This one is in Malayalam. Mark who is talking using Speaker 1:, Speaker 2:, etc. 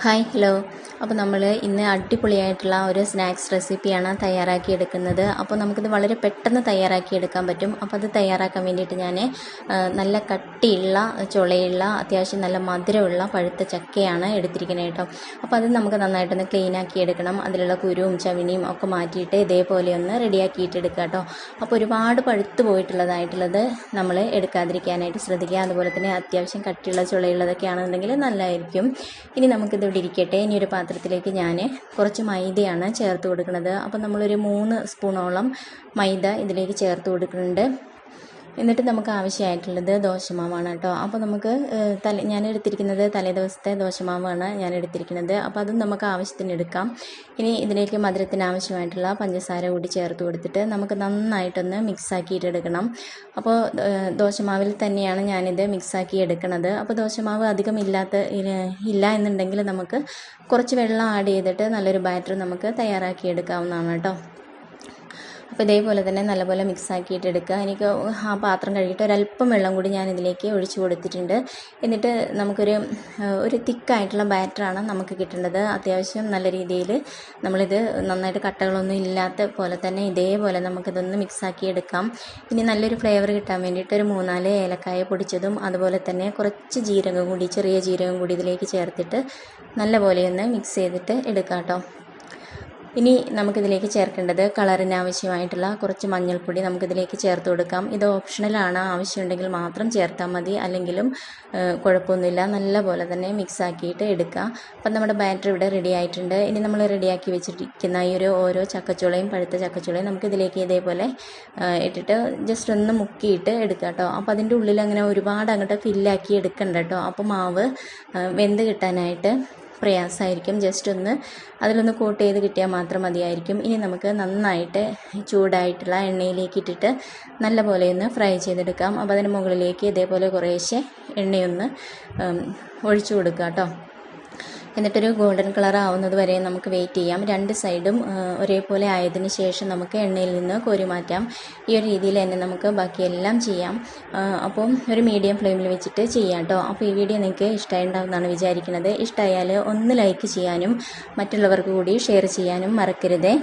Speaker 1: Hi hello. അപ്പോൾ നമ്മൾ ഇന്ന് അടിപൊളിയായിട്ടുള്ള ഒരു സ്നാക്സ് റെസിപ്പിയാണ് തയ്യാറാക്കിയെടുക്കുന്നത്. അപ്പോൾ നമുക്കിത് വളരെ പെട്ടെന്ന് തയ്യാറാക്കിയെടുക്കാൻ പറ്റും. അപ്പോൾ അത് തയ്യാറാക്കാൻ വേണ്ടിയിട്ട് ഞാൻ നല്ല കട്ടിയുള്ള ചുളയുള്ള അത്യാവശ്യം നല്ല മധുരമുള്ള പഴുത്ത ചക്കയാണ് എടുത്തിരിക്കുന്നത് കേട്ടോ. അപ്പോൾ അത് നമുക്ക് നന്നായിട്ടൊന്ന് ക്ലീനാക്കി എടുക്കണം. അതിലുള്ള കുരുവും ചവിണിയും ഒക്കെ മാറ്റിയിട്ട് ഇതേപോലെ ഒന്ന് റെഡിയാക്കിയിട്ട് എടുക്കുക കേട്ടോ. അപ്പോൾ ഒരുപാട് പഴുത്ത് പോയിട്ടുള്ളത് നമ്മൾ എടുക്കാതിരിക്കാനായിട്ട് ശ്രദ്ധിക്കുക. അതുപോലെ തന്നെ അത്യാവശ്യം കട്ടിയുള്ള ചുളയുള്ളതൊക്കെ ആണെന്നുണ്ടെങ്കിൽ നല്ലതായിരിക്കും. ഇനി നമുക്കിത് ഇവിടെ ഇരിക്കട്ടെ. ഇനി ഒരു പാത്രത്തിലേക്ക് ഞാൻ കുറച്ച് മൈദയാണ് ചേർത്ത് കൊടുക്കുന്നത്. അപ്പോൾ നമ്മളൊരു 3 സ്പൂണോളം മൈദ ഇതിലേക്ക് ചേർത്ത് കൊടുക്കുന്നുണ്ട്. എന്നിട്ട് നമുക്ക് ആവശ്യമായിട്ടുള്ളത് ദോശമാവാണ് കേട്ടോ. അപ്പോൾ നമുക്ക് ഞാൻ എടുത്തിരിക്കുന്നത് തലേദിവസത്തെ ദോശമാവാണ് ഞാൻ എടുത്തിരിക്കുന്നത്. അപ്പോൾ അതും നമുക്ക് ആവശ്യത്തിന് എടുക്കാം. ഇനി ഇതിലേക്ക് മധുരത്തിന് ആവശ്യമായിട്ടുള്ള പഞ്ചസാര കൂടി ചേർത്ത് കൊടുത്തിട്ട് നമുക്ക് നന്നായിട്ടൊന്ന് മിക്സാക്കിയിട്ട് എടുക്കണം. അപ്പോൾ ദോശമാവിൽ തന്നെയാണ് ഞാനിത് മിക്സാക്കി എടുക്കുന്നത്. അപ്പോൾ ദോശമാവ് അധികം ഇല്ല എന്നുണ്ടെങ്കിൽ നമുക്ക് കുറച്ച് വെള്ളം ആഡ് ചെയ്തിട്ട് നല്ലൊരു ബാറ്റർ നമുക്ക് തയ്യാറാക്കി എടുക്കാവുന്നതാണ് കേട്ടോ. അപ്പോൾ ഇതേപോലെ തന്നെ നല്ലപോലെ മിക്സാക്കിയിട്ട് എടുക്കുക. എനിക്ക് ആ പാത്രം കഴുകിയിട്ട് ഒരല്പം വെള്ളം കൂടി ഞാൻ ഇതിലേക്ക് ഒഴിച്ച് കൊടുത്തിട്ടുണ്ട്. എന്നിട്ട് ഒരു തിക്കായിട്ടുള്ള ബാറ്ററാണ് നമുക്ക് കിട്ടേണ്ടത്. അത്യാവശ്യം നല്ല രീതിയിൽ നമ്മളിത് നന്നായിട്ട് കട്ടകളൊന്നും ഇല്ലാത്ത പോലെ തന്നെ ഇതേപോലെ നമുക്കിതൊന്ന് മിക്സാക്കി എടുക്കാം. ഇനി നല്ലൊരു ഫ്ലേവർ കിട്ടാൻ വേണ്ടിയിട്ട് ഒരു 3-4 ഏലക്കായ പൊടിച്ചതും അതുപോലെ തന്നെ കുറച്ച് ചെറിയ ജീരകം കൂടി ഇതിലേക്ക് ചേർത്തിട്ട് നല്ലപോലെ ഒന്ന് മിക്സ് ചെയ്തിട്ട് എടുക്കാം കേട്ടോ. ഇനി നമുക്കിതിലേക്ക് ചേർക്കേണ്ടത് കളറിന് ആവശ്യമായിട്ടുള്ള കുറച്ച് മഞ്ഞൾപ്പൊടി നമുക്കിതിലേക്ക് ചേർത്ത് കൊടുക്കാം. ഇത് ഓപ്ഷണലാണ്, ആവശ്യമുണ്ടെങ്കിൽ മാത്രം ചേർത്താൽ മതി, അല്ലെങ്കിലും കുഴപ്പമൊന്നുമില്ല. നല്ലപോലെ തന്നെ മിക്സ് ആക്കിയിട്ട് എടുക്കുക. അപ്പം നമ്മുടെ ബാറ്റർ ഇവിടെ റെഡി ആയിട്ടുണ്ട്. ഇനി നമ്മൾ റെഡിയാക്കി വെച്ചിരിക്കുന്ന ഈ ഓരോ ചക്കച്ചുളയും പഴുത്ത ചക്കച്ചുളയും നമുക്കിതിലേക്ക് ഇതേപോലെ ഇട്ടിട്ട് ജസ്റ്റ് ഒന്ന് മുക്കിയിട്ട് എടുക്കുക കേട്ടോ. അപ്പോൾ അതിൻ്റെ ഉള്ളിൽ അങ്ങനെ ഒരുപാട് അങ്ങോട്ട് ഫില്ലാക്കി എടുക്കണ്ട കേട്ടോ. അപ്പോൾ മാവ് വെന്ത് കിട്ടാനായിട്ട് പ്രയാസമായിരിക്കും. ജസ്റ്റ് ഒന്ന് അതിലൊന്ന് കോട്ട് ചെയ്ത് കിട്ടിയാൽ മാത്രം മതിയായിരിക്കും. ഇനി നമുക്ക് നന്നായിട്ട് ചൂടായിട്ടുള്ള എണ്ണയിലേക്ക് ഇട്ടിട്ട് നല്ലപോലെ ഒന്ന് ഫ്രൈ ചെയ്തെടുക്കാം. അപ്പോൾ അതിന് മുകളിലേക്ക് ഇതേപോലെ കുറേശ്ശെ എണ്ണയൊന്ന് ഒഴിച്ചു കൊടുക്കുക കേട്ടോ. എന്നിട്ടൊരു ഗോൾഡൻ കളർ ആവുന്നത് വരെ നമുക്ക് വെയിറ്റ് ചെയ്യാം. 2 സൈഡും ഒരേപോലെ ആയതിന് ശേഷം നമുക്ക് എണ്ണയിൽ നിന്ന് കോരി മാറ്റാം. ഈ ഒരു രീതിയിൽ തന്നെ നമുക്ക് ബാക്കിയെല്ലാം ചെയ്യാം. അപ്പം ഒരു മീഡിയം ഫ്ലെയിമിൽ വെച്ചിട്ട് ചെയ്യാം കേട്ടോ. അപ്പോൾ ഈ വീഡിയോ നിങ്ങൾക്ക് ഇഷ്ടമായിട്ടുണ്ടാവുമെന്നാണ് വിചാരിക്കുന്നത്. ഇഷ്ടമായാൽ ഒന്ന് ലൈക്ക് ചെയ്യാനും മറ്റുള്ളവർക്ക് കൂടി ഷെയർ ചെയ്യാനും മറക്കരുതേ.